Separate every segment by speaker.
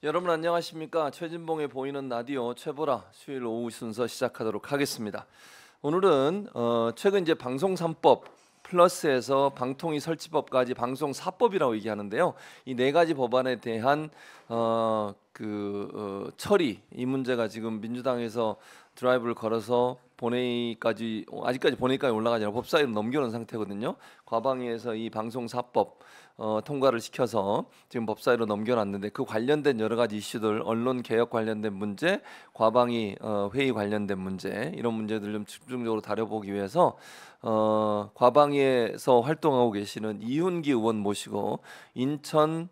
Speaker 1: 여러분 안녕하십니까? 최진봉의 보이는 라디오 최보라 수요일 오후 순서 시작하도록 하겠습니다. 오늘은 최근 이제 방송 3법 플러스에서 방통위 설치법까지 방송 4법이라고 얘기하는데요. 이 네 가지 법안에 대한 처리, 이 문제가 지금 민주당에서 드라이브를 걸어서 본회의까지 아직까지 본회의까지 올라가지 않고 법사위로 넘겨놓은 상태거든요. 과방위에서 이 방송 4법 통과를 시켜서 지금 법사위로 넘겨놨는데 그 관련된 여러 가지 이슈들, 언론 개혁 관련된 문제, 과방위 회의 관련된 문제, 이런 문제들 좀 집중적으로 다뤄보기 위해서 과방위에서 활동하고 계시는 이훈기 의원 모시고 인천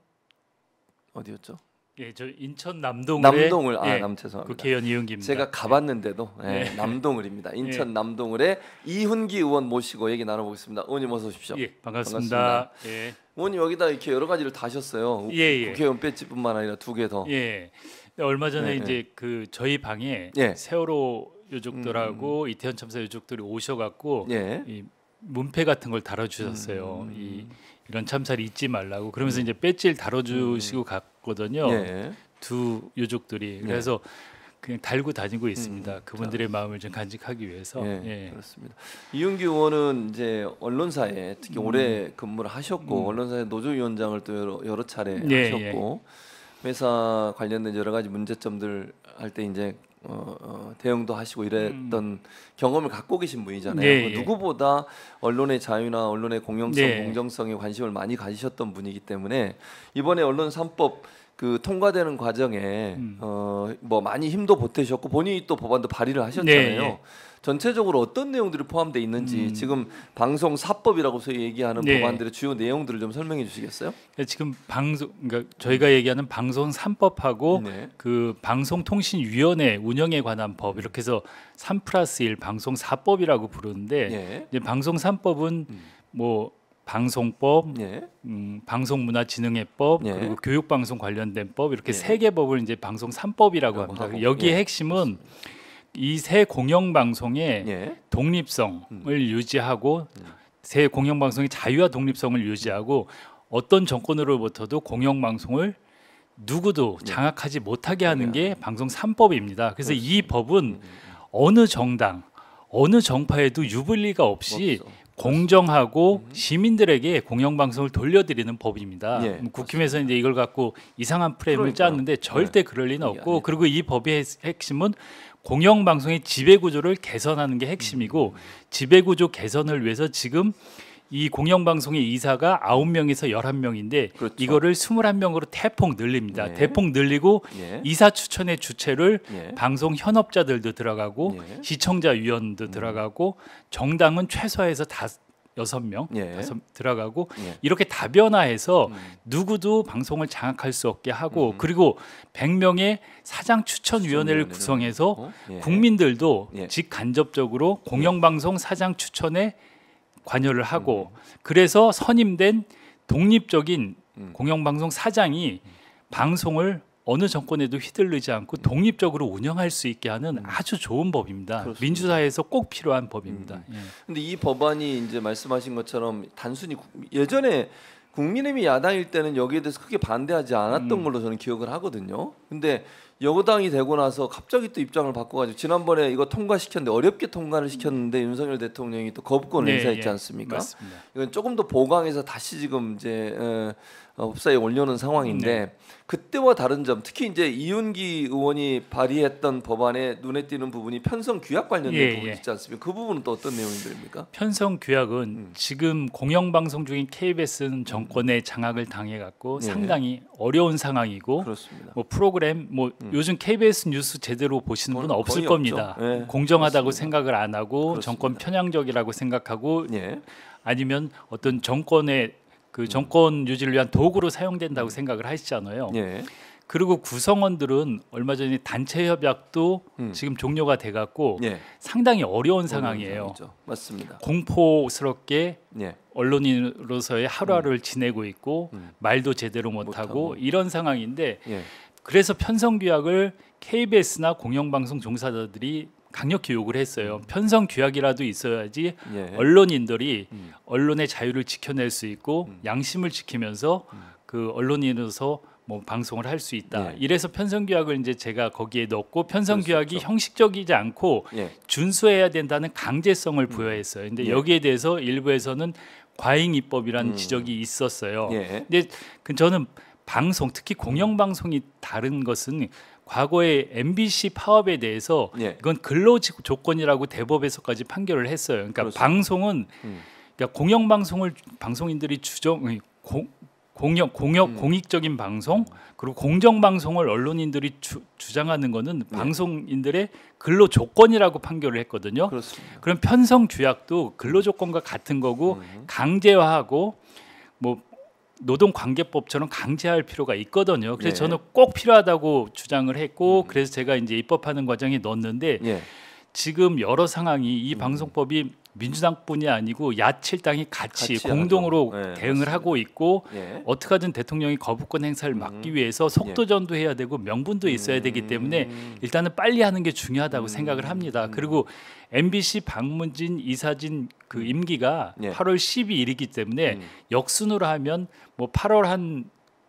Speaker 1: 어디였죠?
Speaker 2: 예, 저 인천 남동을
Speaker 1: 죄송합니다.
Speaker 2: 국회의원 이훈기입니다.
Speaker 1: 제가 가봤는데도 남동을입니다. 인천 남동을의 이훈기 의원 모시고 얘기 나눠보겠습니다. 의원님 어서 오십시오.
Speaker 2: 예, 반갑습니다.
Speaker 1: 예. 의원님 여기다 이렇게 여러 가지를 다셨어요. 국회의원 배지뿐만 아니라 2개 더.
Speaker 2: 예. 얼마 전에 이제 그 저희 방에 세월호 유족들하고 이태원 참사 유족들이 오셔갖고 이 문패 같은 걸 달아주셨어요. 이런 참사를 잊지 말라고. 그러면서 이제 배지를 달아주시고 갔거든요. 두 유족들이. 그래서 그냥 달고 다니고 있습니다. 그분들의 마음을 좀 간직하기 위해서.
Speaker 1: 그렇습니다. 이훈기 의원은 이제 언론사에 특히 오래 근무를 하셨고 언론사의 노조위원장을 또 여러 차례 하셨고 회사 관련된 여러 가지 문제점들 할 때 이제 대응도 하시고 이랬던 경험을 갖고 계신 분이잖아요. 누구보다 언론의 자유나 언론의 공영성, 공정성에 관심을 많이 가지셨던 분이기 때문에 이번에 언론 3법 그 통과되는 과정에 뭐 많이 힘도 보태셨고 본인이 또 법안도 발의를 하셨잖아요. 전체적으로 어떤 내용들이 포함되어 있는지 지금 방송 4법이라고 소위 얘기하는 법안들의 주요 내용들을 좀 설명해 주시겠어요?
Speaker 2: 지금 그러니까 저희가 얘기하는 방송 3법하고 그 방송통신위원회 운영에 관한 법 이렇게 해서 3+1 방송 4법이라고 부르는데 이제 방송 3법은 뭐 방송법, 방송문화진흥회법, 그리고 교육방송 관련된 법 이렇게 세 개 법을 이제 방송 3법이라고 합니다. 여기에 핵심은 이 새 공영방송의 독립성을 유지하고 새 공영방송의 자유와 독립성을 유지하고 어떤 정권으로부터도 공영방송을 누구도 장악하지 못하게 하는 게 방송 3법입니다. 그래서 이 법은 어느 정당, 어느 정파에도 유불리가 없이 공정하고 시민들에게 공영방송을 돌려드리는 법입니다. 국힘에서 이제 이걸 갖고 이상한 프레임을 짰는데 절대 그럴 리는 없고, 그리고 이 법의 핵심은 공영방송의 지배구조를 개선하는 게 핵심이고, 지배구조 개선을 위해서 지금 이 공영방송의 이사가 9명에서 11명인데 이거를 21명으로 대폭 늘립니다. 대폭 늘리고 이사 추천의 주체를 방송 현업자들도 들어가고 시청자위원도 들어가고 정당은 최소화해서 6명 들어가고 이렇게 다변화해서 누구도 방송을 장악할 수 없게 하고, 그리고 100명의 사장 추천위원회를 구성해서 국민들도 직간접적으로 공영방송 사장 추천에 관여를 하고, 그래서 선임된 독립적인 공영방송 사장이 방송을 어느 정권에도 휘둘리지 않고 독립적으로 운영할 수 있게 하는 아주 좋은 법입니다. 그렇습니다. 민주사회에서 꼭 필요한 법입니다.
Speaker 1: 근데 이 법안이 이제 말씀하신 것처럼 단순히 예전에 국민의힘이 야당일 때는 여기에 대해서 크게 반대하지 않았던 걸로 저는 기억을 하거든요. 근데 여당이 되고 나서 갑자기 또 입장을 바꿔가지고 지난번에 이거 통과시켰는데 어렵게 통과를 시켰는데 윤석열 대통령이 또 거부권을 행사했지 않습니까?
Speaker 2: 맞습니다.
Speaker 1: 이건 조금 더 보강해서 다시 지금 이제 법사위에 올려놓은 상황인데 그때와 다른 점, 특히 이제 이훈기 의원이 발의했던 법안에 눈에 띄는 부분이 편성 규약 관련된 부분이 있지 않습니까? 그 부분은 또 어떤 내용들입니까?
Speaker 2: 편성 규약은 지금 공영방송 중인 KBS는 정권의 장악을 당해갖고 상당히 어려운 상황이고,
Speaker 1: 그렇습니다.
Speaker 2: 뭐 프로그램 뭐 요즘 KBS 뉴스 제대로 보시는 분은 없을 겁니다. 공정하다고 그렇습니다. 생각을 안 하고 그렇습니다. 정권 편향적이라고 생각하고 아니면 어떤 정권의 그 정권 유지를 위한 도구로 사용된다고 생각을 하시잖아요. 그리고 구성원들은 얼마 전에 단체 협약도 지금 종료가 돼갖고 상당히 어려운 상황이에요.
Speaker 1: 맞습니다.
Speaker 2: 공포스럽게 언론인으로서의 하루하루를 지내고 있고 말도 제대로 못하고 이런 상황인데 그래서 편성규약을 KBS나 공영방송 종사자들이 강력히 요구를 했어요. 편성 규약이라도 있어야지 언론인들이 언론의 자유를 지켜낼 수 있고 양심을 지키면서 그 언론인으로서 뭐 방송을 할 수 있다.
Speaker 1: 예.
Speaker 2: 이래서 편성규약을 이제 제가 거기에 넣고 편성규약이
Speaker 1: 그렇죠.
Speaker 2: 형식적이지 않고
Speaker 1: 예.
Speaker 2: 준수해야 된다는 강제성을 부여했어요. 근데
Speaker 1: 예.
Speaker 2: 여기에 대해서 일부에서는 과잉 입법이라는 지적이 있었어요.
Speaker 1: 예.
Speaker 2: 근데 저는 방송, 특히 공영방송이 다른 것은 과거에 MBC 파업에 대해서
Speaker 1: 예.
Speaker 2: 이건 근로 조건이라고 대법에서까지 판결을 했어요. 그러니까
Speaker 1: 그렇습니다.
Speaker 2: 방송은 그러니까 공영방송을 방송인들이 공익적인 방송 그리고 공정방송을 언론인들이 주장하는 거는 방송인들의 근로 조건이라고 판결을 했거든요.
Speaker 1: 그렇습니다.
Speaker 2: 그럼 편성규약도 근로 조건과 같은 거고 강제화하고 뭐 노동관계법처럼 강제할 필요가 있거든요. 그래서
Speaker 1: 네.
Speaker 2: 저는 꼭 필요하다고 주장을 했고 그래서 제가 이제 입법하는 과정에 넣었는데
Speaker 1: 예.
Speaker 2: 지금 여러 상황이 이 방송법이 민주당뿐이 아니고 야칠당이 같이 공동으로
Speaker 1: 하죠. 네,
Speaker 2: 대응을
Speaker 1: 맞습니다.
Speaker 2: 하고 있고
Speaker 1: 예.
Speaker 2: 어떻게 하든 대통령이 거부권 행사를 막기 위해서 속도전도 해야 되고 명분도 있어야 되기 때문에 일단은 빨리 하는 게 중요하다고 생각을 합니다. 그리고 MBC 박문진 이사진 그 임기가
Speaker 1: 예.
Speaker 2: 8월 12일이기 때문에 역순으로 하면 뭐 8월 한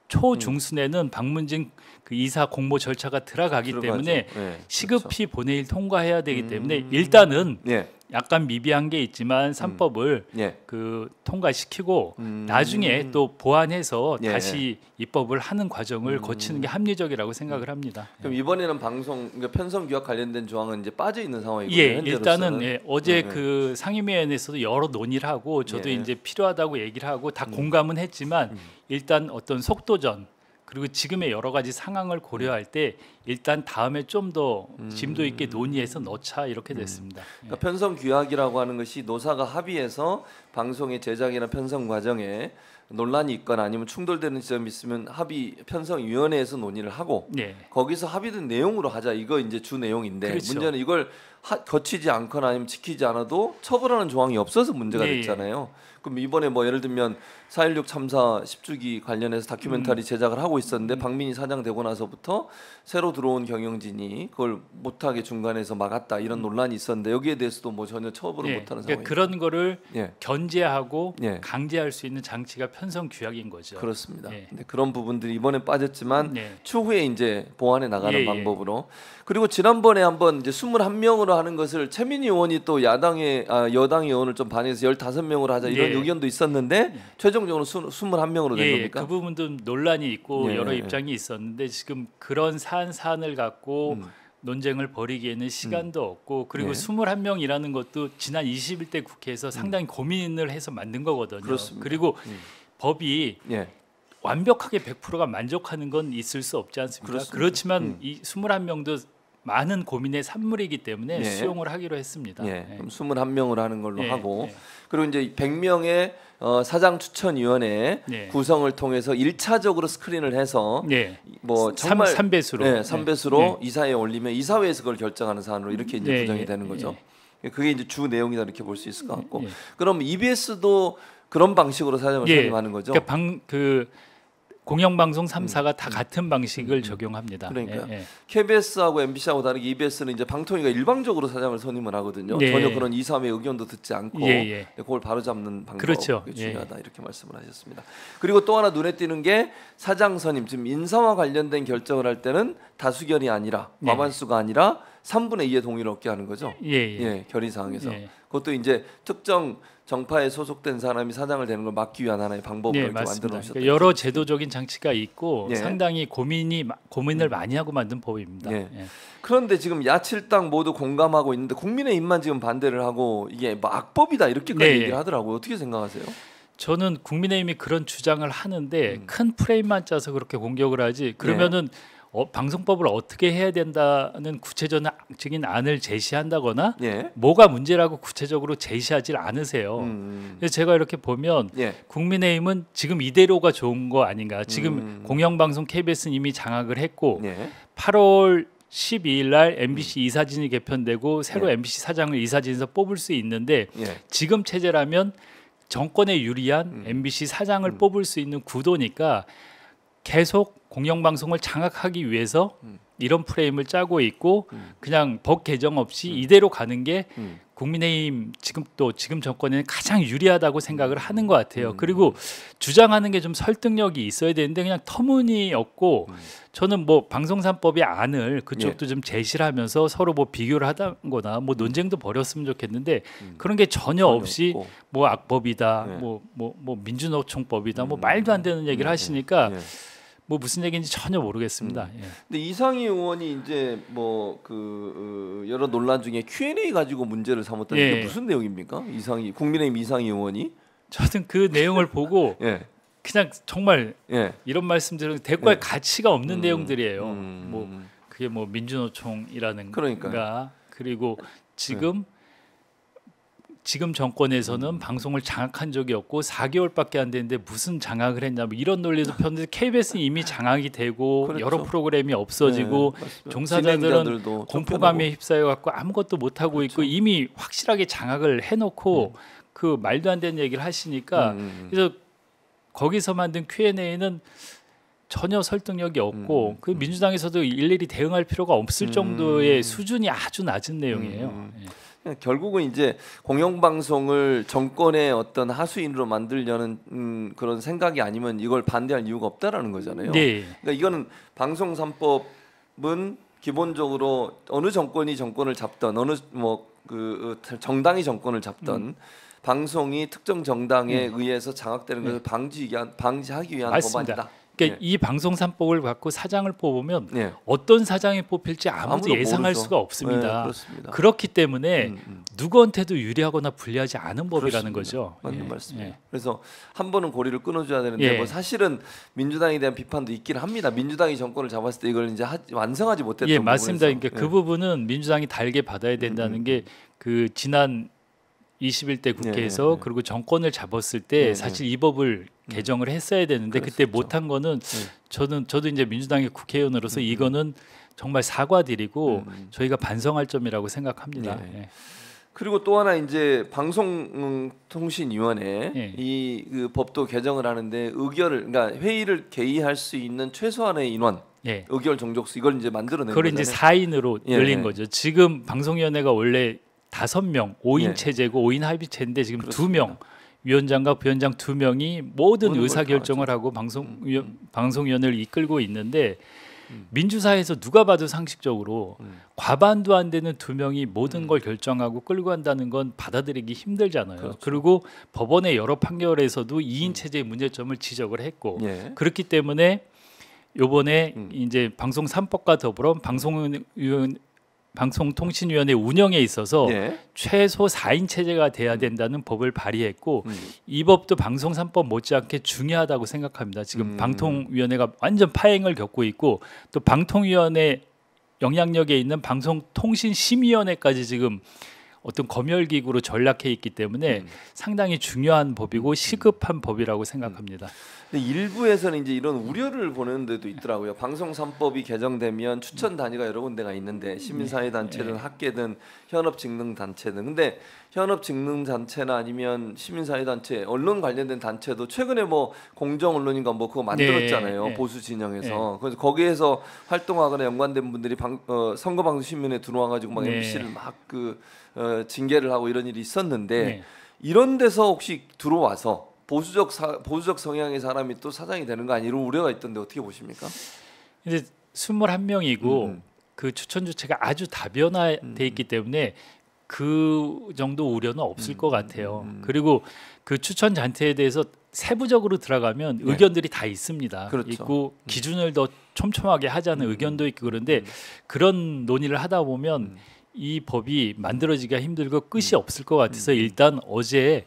Speaker 2: 초중순에는 박문진 그 이사 공모 절차가 들어가기
Speaker 1: 들어가죠.
Speaker 2: 때문에
Speaker 1: 예,
Speaker 2: 시급히 본회의를 통과해야 되기 때문에 일단은
Speaker 1: 예.
Speaker 2: 약간 미비한 게 있지만 3법을
Speaker 1: 예.
Speaker 2: 그 통과시키고 나중에 또 보완해서
Speaker 1: 예.
Speaker 2: 다시 입법을 하는 과정을 거치는 게 합리적이라고 생각을 합니다.
Speaker 1: 그럼 이번에는 방송 그러니까 편성규약 관련된 조항은 이제 빠져 있는 상황이고요.
Speaker 2: 예,
Speaker 1: 현재로서는.
Speaker 2: 일단은 어제 그 상임위원회에서도 여러 논의를 하고 저도
Speaker 1: 예.
Speaker 2: 이제 필요하다고 얘기를 하고 다 공감은 했지만 일단 어떤 속도전 그리고 지금의 여러 가지 상황을 고려할 때 일단 다음에 좀 더 심도 있게 논의해서 넣자 이렇게 됐습니다.
Speaker 1: 그러니까 편성규약이라고 하는 것이 노사가 합의해서 방송의 제작이나 편성 과정에 논란이 있거나 아니면 충돌되는 지점이 있으면 합의 편성위원회에서 논의를 하고
Speaker 2: 네.
Speaker 1: 거기서 합의된 내용으로 하자 이거 이제 주 내용인데
Speaker 2: 그렇죠.
Speaker 1: 문제는 이걸 거치지 않거나 아니면 지키지 않아도 처벌하는 조항이 없어서 문제가
Speaker 2: 예,
Speaker 1: 됐잖아요. 그럼 이번에 뭐 예를 들면 4.16 참사 10주기 관련해서 다큐멘터리 제작을 하고 있었는데 박민희 사장 되고 나서부터 새로 들어온 경영진이 그걸 못하게 중간에서 막았다 이런 논란이 있었는데 여기에 대해서도 뭐 전혀 처벌을 못하는 상황이에요.
Speaker 2: 그런 거를
Speaker 1: 예.
Speaker 2: 견제하고
Speaker 1: 예. 강제할
Speaker 2: 수 있는 장치가 편성규약인 거죠.
Speaker 1: 그렇습니다.
Speaker 2: 예.
Speaker 1: 근데 그런 부분들이 이번에 빠졌지만
Speaker 2: 예.
Speaker 1: 추후에 이제 보완해 나가는
Speaker 2: 예, 예.
Speaker 1: 방법으로 그리고 지난번에 한번 이제 21명으로 하는 것을 최민희 의원이 또 여당 의원을 좀 반해서 15명으로 하자 이런
Speaker 2: 예.
Speaker 1: 의견도 있었는데 최종적으로 21명으로 된 겁니까?
Speaker 2: 그 부분도 논란이 있고
Speaker 1: 예.
Speaker 2: 여러 입장이 있었는데 지금 그런 사안을 갖고 논쟁을 벌이기에는 시간도 없고 그리고
Speaker 1: 예.
Speaker 2: 21명이라는 것도 지난 21대 국회에서 상당히 고민을 해서 만든 거거든요.
Speaker 1: 그렇습니다.
Speaker 2: 그리고 법이
Speaker 1: 예.
Speaker 2: 완벽하게 100%가 만족하는 건 있을 수 없지 않습니까?
Speaker 1: 그렇습니다.
Speaker 2: 그렇지만 이 21명도 많은 고민의 산물이기 때문에
Speaker 1: 예.
Speaker 2: 수용을 하기로 했습니다.
Speaker 1: 예. 그럼 21명으로 하는 걸로
Speaker 2: 예.
Speaker 1: 하고
Speaker 2: 예.
Speaker 1: 그리고 이제 100명의 사장 추천위원회
Speaker 2: 예.
Speaker 1: 구성을 통해서 1차적으로 스크린을 해서
Speaker 2: 예.
Speaker 1: 뭐 정말
Speaker 2: 3배수로
Speaker 1: 네, 3배수로 이사회에 올리면 이사회에서 그걸 결정하는 사안으로 이렇게 이제
Speaker 2: 예,
Speaker 1: 구성이
Speaker 2: 예,
Speaker 1: 되는 거죠. 그게 이제 주 내용이다 이렇게 볼 수 있을 것 같고.
Speaker 2: 예.
Speaker 1: 그럼 EBS도 그런 방식으로 사장을 선임하는 거죠.
Speaker 2: 그러니까 공영방송 3사가 다 같은 방식을 적용합니다.
Speaker 1: 그러니까요.
Speaker 2: 예.
Speaker 1: KBS하고 MBC하고 다르게 EBS는 이제 방통위가 일방적으로 사장을 선임을 하거든요.
Speaker 2: 예.
Speaker 1: 전혀 그런 2, 3의 의견도 듣지 않고
Speaker 2: 예.
Speaker 1: 그걸 바로잡는 방법이
Speaker 2: 그렇죠.
Speaker 1: 중요하다 이렇게 말씀을 하셨습니다. 그리고 또 하나 눈에 띄는 게 사장 선임, 지금 인사와 관련된 결정을 할 때는 다수결이 아니라 과반수가 아니라 3분의 2의 동의를 얻게 하는 거죠.
Speaker 2: 예.
Speaker 1: 결의 사항에서
Speaker 2: 예.
Speaker 1: 그것도 이제 특정 정파에 소속된 사람이 사장을 되는 걸 막기 위한 하나의 방법으로 이렇게 만들어 놓으셨다.
Speaker 2: 그러니까 여러 제도적인 장치가 있고
Speaker 1: 예.
Speaker 2: 상당히 고민을 많이 하고 만든 법입니다.
Speaker 1: 예.
Speaker 2: 예.
Speaker 1: 그런데 지금 야칠당 모두 공감하고 있는데 국민의힘만 지금 반대를 하고 이게 뭐 악법이다 이렇게까지
Speaker 2: 네.
Speaker 1: 얘기를 하더라고요. 어떻게 생각하세요?
Speaker 2: 저는 국민의힘이 그런 주장을 하는데 큰 프레임만 짜서 그렇게 공격을 하지 그러면은 방송법을 어떻게 해야 된다는 구체적인 안을 제시한다거나
Speaker 1: 예.
Speaker 2: 뭐가 문제라고 구체적으로 제시하지 않으세요. 그래서 제가 이렇게 보면
Speaker 1: 예.
Speaker 2: 국민의힘은 지금 이대로가 좋은 거 아닌가. 지금 공영방송 KBS는 이미 장악을 했고
Speaker 1: 예.
Speaker 2: 8월 12일 날 MBC 이사진이 개편되고 새로 MBC 사장을 이사진에서 뽑을 수 있는데 지금 체제라면 정권에 유리한 MBC 사장을 뽑을 수 있는 구도니까 계속 공영방송을 장악하기 위해서 이런 프레임을 짜고 있고 그냥 법 개정 없이 이대로 가는 게 국민의힘 지금 정권에는 가장 유리하다고 생각을 하는 것 같아요. 그리고 주장하는 게 좀 설득력이 있어야 되는데 그냥 터무니없고 저는 뭐 방송 3법의 안을 그쪽도 좀 제시를 하면서 서로 뭐 비교를 하다거나 뭐 논쟁도 벌였으면 좋겠는데 그런 게 전혀 없이 뭐 악법이다, 뭐 민주노총법이다, 뭐 말도 안 되는 얘기를 하시니까 뭐 무슨 얘기인지 전혀 모르겠습니다.
Speaker 1: 근데 이상희 의원이 이제 뭐 여러 논란 중에 Q&A 가지고 문제를 삼았다는 게 무슨 내용입니까? 국민의힘 이상희 의원이?
Speaker 2: 저는 그 내용을 보고 그냥 정말 이런 말씀들은 대꾸할 가치가 없는 내용들이에요. 뭐 그게 뭐 민주노총이라는가 그리고 지금 정권에서는 방송을 장악한 적이 없고 4개월밖에 안 됐는데 무슨 장악을 했냐 뭐 이런 논리도 폈는데 KBS는 이미 장악이 되고 그렇죠. 여러 프로그램이 없어지고 종사자들은 공포감에 휩싸여 갖고 아무것도 못 하고 있고 이미 확실하게 장악을 해놓고 그 말도 안 되는 얘기를 하시니까 그래서 거기서 만든 Q&A는 전혀 설득력이 없고 그 민주당에서도 일일이 대응할 필요가 없을 정도의 수준이 아주 낮은 내용이에요.
Speaker 1: 결국은 이제 공영방송을 정권의 어떤 하수인으로 만들려는 그런 생각이 아니면 이걸 반대할 이유가 없다라는 거잖아요. 그러니까 이거는 방송 3법은 기본적으로 어느 정권이 정권을 잡던 어느 정당이 정권을 잡던 방송이 특정 정당에 의해서 장악되는 것을 방지하기 위한
Speaker 2: 맞습니다.
Speaker 1: 법안이다.
Speaker 2: 그러니까 이 방송 3법을 갖고 사장을 뽑으면 어떤 사장이 뽑힐지 아무도 예상할 수가 없습니다. 그렇기 때문에 누구한테도 유리하거나 불리하지 않은 법이라는 거죠.
Speaker 1: 맞는 말씀이에요. 그래서 한 번은 고리를 끊어줘야 되는데 뭐 사실은 민주당에 대한 비판도 있긴 합니다. 민주당이 정권을 잡았을 때 이걸 이제 완성하지 못했던
Speaker 2: 맞습니다. 그러니까 그 부분은 민주당이 달게 받아야 된다는 게 그 지난 21대 국회에서 그리고 정권을 잡았을 때 사실 이 법을 개정을 했어야 되는데 그때 못한 거는 저도 이제 민주당의 국회의원으로서 이거는 정말 사과드리고 저희가 반성할 점이라고 생각합니다.
Speaker 1: 그리고 또 하나 이제 방송통신위원회 그 법도 개정을 하는데 그러니까 회의를 개의할 수 있는 최소한의 인원 의결 정족수 이걸 이제 만들어낸
Speaker 2: 거잖아요. 그걸 이제 4인으로 늘린 거죠. 지금 방송위원회가 원래 5명 5인 체제고 5인 합의체인데 지금 2명 위원장과 부위원장 2명이 모든 의사결정을 하고 방송위원회를 이끌고 있는데 민주사회에서 누가 봐도 상식적으로 과반도 안 되는 2명이 모든 걸 결정하고 끌고 간다는 건 받아들이기 힘들잖아요. 그리고 법원의 여러 판결에서도 2인 체제의 문제점을 지적을 했고 그렇기 때문에 요번에 이제 방송 3법과 더불어 방송통신위원회 운영에 있어서 최소 4인 체제가 돼야 된다는 법을 발의했고 이 법도 방송 3법 못지않게 중요하다고 생각합니다. 지금 방통위원회가 완전 파행을 겪고 있고 또 방통위원회 영향력에 있는 방송통신심의위원회까지 지금 어떤 검열기구로 전락해 있기 때문에 상당히 중요한 법이고 시급한 법이라고 생각합니다.
Speaker 1: 근데 일부에서는 이제 이런 우려를 보는 데도 있더라고요. 방송 3법이 개정되면 추천 단위가 여러 군데가 있는데 시민사회 단체든 학계든 현업직능단체든 근데 현업직능단체나 아니면 시민사회 단체, 언론 관련된 단체도 최근에 뭐 공정언론인가 뭐 그거 만들었잖아요. 보수 진영에서. 그래서 거기에서 활동하거나 연관된 분들이 선거방송신문에 들어와가지고 막 MBC를 막 징계를 하고 이런 일이 있었는데 이런 데서 혹시 들어와서 보수적 성향의 사람이 또 사장이 되는 거 아니 이런 우려가 있던데 어떻게 보십니까?
Speaker 2: 이제 21명이고 그 추천 주체가 아주 다변화돼 있기 때문에 그 정도 우려는 없을 것 같아요. 그리고 그 추천 단체에 대해서 세부적으로 들어가면 의견들이 다 있습니다. 있고 기준을 더 촘촘하게 하자는 의견도 있고 그런데 그런 논의를 하다 보면 이 법이 만들어지기가 힘들고 끝이 없을 것 같아서 일단 어제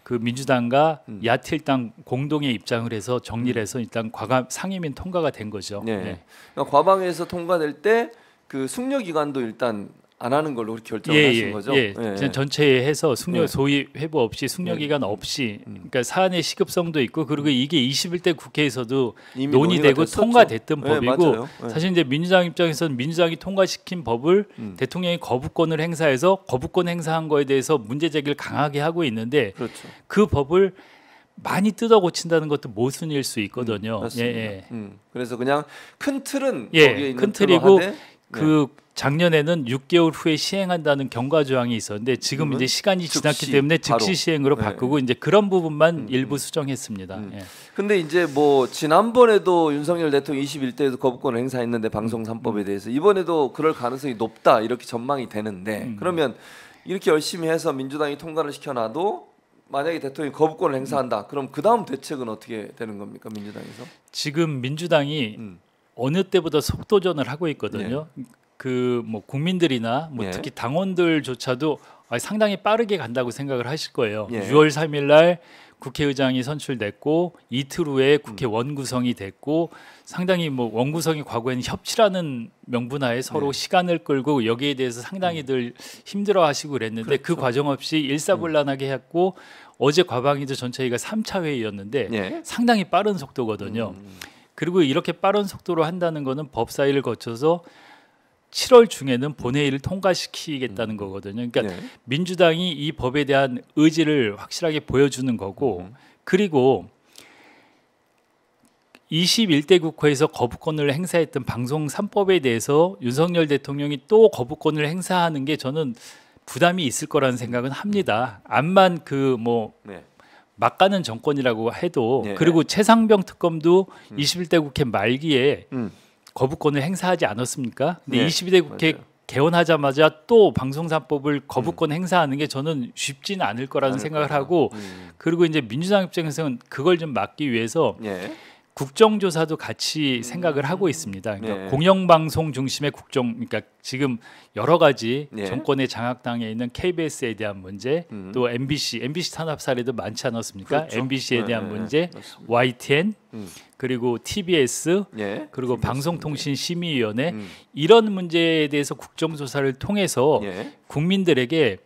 Speaker 2: 그 민주당과 야틸당 공동의 입장을 해서 정리를 해서 일단 과감 상임위는 통과가 된 거죠.
Speaker 1: 그러니까 과방에서 통과될 때 그 숙려 기간도 일단 안 하는 걸로 결정을 하신 거죠.
Speaker 2: 그냥 전체에 해서 숙려 소위 회부 없이 숙려 기간 없이 그러니까 사안의 시급성도 있고 그리고 이게 21대 국회에서도 논의되고 통과됐던 법이고 사실 이제 민주당 입장에서는 민주당이 통과시킨 법을 대통령이 거부권을 행사해서 거부권 행사한 거에 대해서 문제 제기를 강하게 하고 있는데 그 법을 많이 뜯어 고친다는 것도 모순일 수 있거든요.
Speaker 1: 그래서 그냥 큰 틀은 거기에 있는
Speaker 2: 큰 틀이고 그 작년에는 6개월 후에 시행한다는 경과 조항이 있었는데 지금 이제 시간이 지났기 때문에 즉시 시행으로 바꾸고 이제 그런 부분만 일부 수정했습니다.
Speaker 1: 근데 이제 뭐 지난번에도 윤석열 대통령 21대에도 거부권을 행사했는데 방송 3법에 대해서 이번에도 그럴 가능성이 높다 이렇게 전망이 되는데 그러면 이렇게 열심히 해서 민주당이 통과를 시켜놔도 만약에 대통령이 거부권을 행사한다. 그럼 그 다음 대책은 어떻게 되는 겁니까 민주당에서?
Speaker 2: 지금 민주당이 어느 때보다 속도전을 하고 있거든요. 그 뭐 국민들이나 뭐 특히 당원들조차도 상당히 빠르게 간다고 생각을 하실 거예요. 6월 3일 날 국회의장이 선출됐고 이틀 후에 국회 원구성이 됐고 상당히 뭐 원구성이 과거에는 협치라는 명분하에 서로 시간을 끌고 여기에 대해서 상당히들 힘들어하시고 그랬는데 그 과정 없이 일사불란하게 했고 어제 과방위도 전체회의가 3차 회의였는데 상당히 빠른 속도거든요. 그리고 이렇게 빠른 속도로 한다는 거는 법사위를 거쳐서 7월 중에는 본회의를 통과시키겠다는 거거든요. 그러니까 민주당이 이 법에 대한 의지를 확실하게 보여주는 거고 그리고 21대 국회에서 거부권을 행사했던 방송 3법에 대해서 윤석열 대통령이 또 거부권을 행사하는 게 저는 부담이 있을 거라는 생각은 합니다. 암만 그 뭐 막가는 정권이라고 해도 그리고 최상병 특검도 21대 국회 말기에 거부권을 행사하지 않았습니까? 근데 22대 국회 개원하자마자 또 방송 3법을 거부권 행사하는 게 저는 쉽지는 않을 거라는 생각을 하고 그리고 이제 민주당 입장에서는 그걸 좀 막기 위해서 국정조사도 같이 생각을 하고 있습니다. 그러니까 공영방송 중심의 그러니까 지금 여러 가지 정권의 장악당에 있는 KBS에 대한 문제, 또 MBC 탄압 사례도 많지 않았습니까? 그렇죠. MBC에 대한 문제, YTN, 그리고 TBS, 그리고 방송통신심의위원회 이런 문제에 대해서 국정조사를 통해서 국민들에게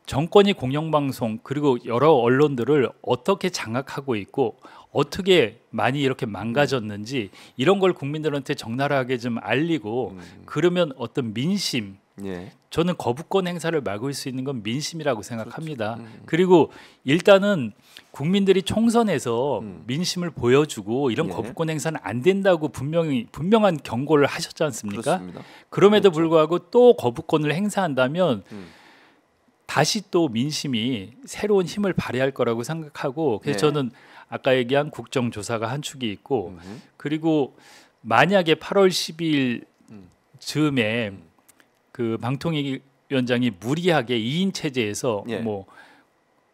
Speaker 2: 정권이 공영방송 그리고 여러 언론들을 어떻게 장악하고 있고 어떻게 많이 이렇게 망가졌는지 이런 걸 국민들한테 적나라하게 좀 알리고 그러면 어떤 민심 저는 거부권 행사를 막을 수 있는 건 민심이라고 생각합니다. 그리고 일단은 국민들이 총선에서 민심을 보여주고 이런 거부권 행사는 안 된다고 분명한 경고를 하셨지 않습니까?
Speaker 1: 그렇습니다.
Speaker 2: 그럼에도 불구하고 또 거부권을 행사한다면 다시 또 민심이 새로운 힘을 발휘할 거라고 생각하고 그래서 저는 아까 얘기한 국정조사가 한 축이 있고 그리고 만약에 8월 12일 즈음에 그 방통위원장이 무리하게 2인 체제에서 뭐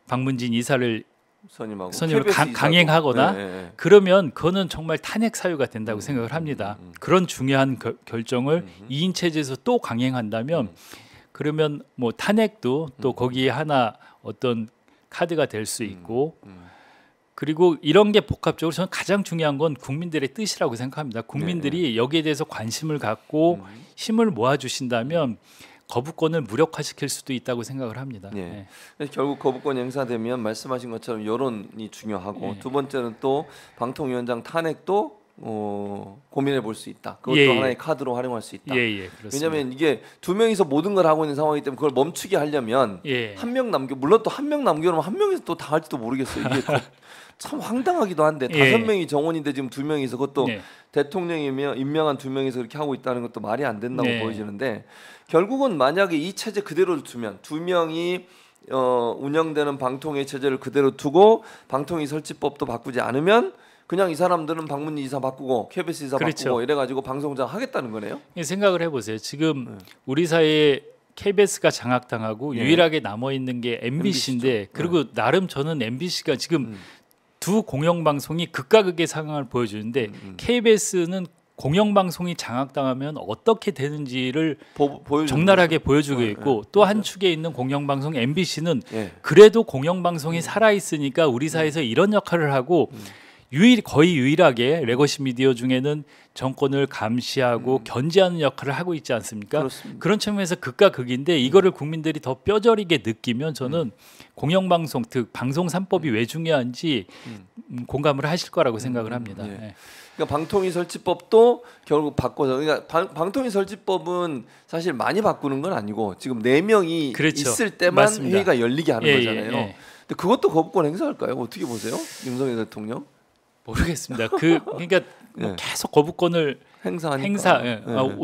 Speaker 2: 방문진 이사를 선임을 강행하거나 그러면 그거는 정말 탄핵 사유가 된다고 생각을 합니다. 그런 중요한 결정을 2인 체제에서 또 강행한다면 그러면 뭐 탄핵도 또 거기에 하나 어떤 카드가 될 수 있고 그리고 이런 게 복합적으로 저는 가장 중요한 건 국민들의 뜻이라고 생각합니다. 국민들이 여기에 대해서 관심을 갖고 힘을 모아주신다면 거부권을 무력화시킬 수도 있다고 생각을 합니다.
Speaker 1: 그래서 결국 거부권 행사되면 말씀하신 것처럼 여론이 중요하고 두 번째는 또 방통위원장 탄핵도 고민해 볼 수 있다. 그것도 하나의 카드로 활용할 수 있다. 왜냐하면 이게 두 명이서 모든 걸 하고 있는 상황이기 때문에 그걸 멈추게 하려면 한 명 물론 또 한 명 남겨놓으면 한 명이서 또 다 할지도 모르겠어요. 이게 참 황당하기도 한데 5명이 정원인데 지금 2명이서 그것도 대통령이 임명한 2명이서 그렇게 하고 있다는 것도 말이 안 된다고 보여지는데 결국은 만약에 이 체제 그대로 두면 2명이 운영되는 방통위 체제를 그대로 두고 방통위 설치법도 바꾸지 않으면 그냥 이 사람들은 방문진 이사 바꾸고 KBS 이사 바꾸고 이래가지고 방송장 하겠다는 거네요.
Speaker 2: 생각을 해보세요. 지금 우리 사회에 KBS가 장악당하고 유일하게 남아있는 게 MBC인데 그리고 나름 저는 MBC가 지금 두 공영방송이 극과 극의 상황을 보여주는데 KBS는 공영방송이 장악당하면 어떻게 되는지를 적나라하게 보여주고 있고 또 한 축에 있는 공영방송 MBC는 그래도 공영방송이 살아있으니까 우리 사회에서 이런 역할을 하고 거의 유일하게 레거시 미디어 중에는 정권을 감시하고 견제하는 역할을 하고 있지 않습니까?
Speaker 1: 그렇습니다.
Speaker 2: 그런 측면에서 극과 극인데 이거를 국민들이 더 뼈저리게 느끼면 저는 공영방송, 즉 방송 3법이 왜 중요한지 공감을 하실 거라고 생각을 합니다.
Speaker 1: 그러니까 방통위 설치법도 결국 바꿔서 그러니까 방통위 설치법은 사실 많이 바꾸는 건 아니고 지금 4명이 있을 때만 회의가 열리게 하는 거잖아요. 근데 그것도 거부권 행사할까요? 어떻게 보세요? 윤석열 대통령?
Speaker 2: 모르겠습니다. 그러니까 뭐 계속 거부권을
Speaker 1: 행사.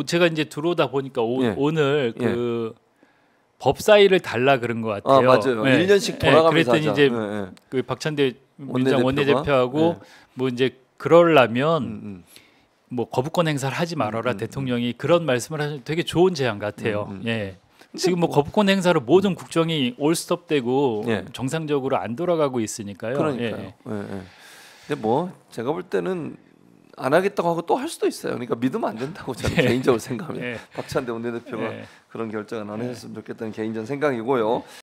Speaker 2: 제가 이제 들어오다 보니까
Speaker 1: 예.
Speaker 2: 오늘 그 법사위를 달라 그런 것 같아요.
Speaker 1: 맞아요. 1년씩 돌아가면서
Speaker 2: 그랬더니 이제 그 박찬대 민주당 원내대표하고 뭐 이제 그러려면 뭐 거부권 행사를 하지 말아라 대통령이 그런 말씀을 하셔서 되게 좋은 제안 같아요. 예. 지금 뭐 거부권 행사로 모든 국정이 올스톱되고 정상적으로 안 돌아가고 있으니까요.
Speaker 1: 그러니까요. 근데 뭐 제가 볼 때는 안 하겠다고 하고 또 할 수도 있어요. 그러니까 믿으면 안 된다고 저는 개인적으로 생각합니다. 박찬대 원내대표가 그런 결정은 안 했으면 좋겠다는 개인적인 생각이고요.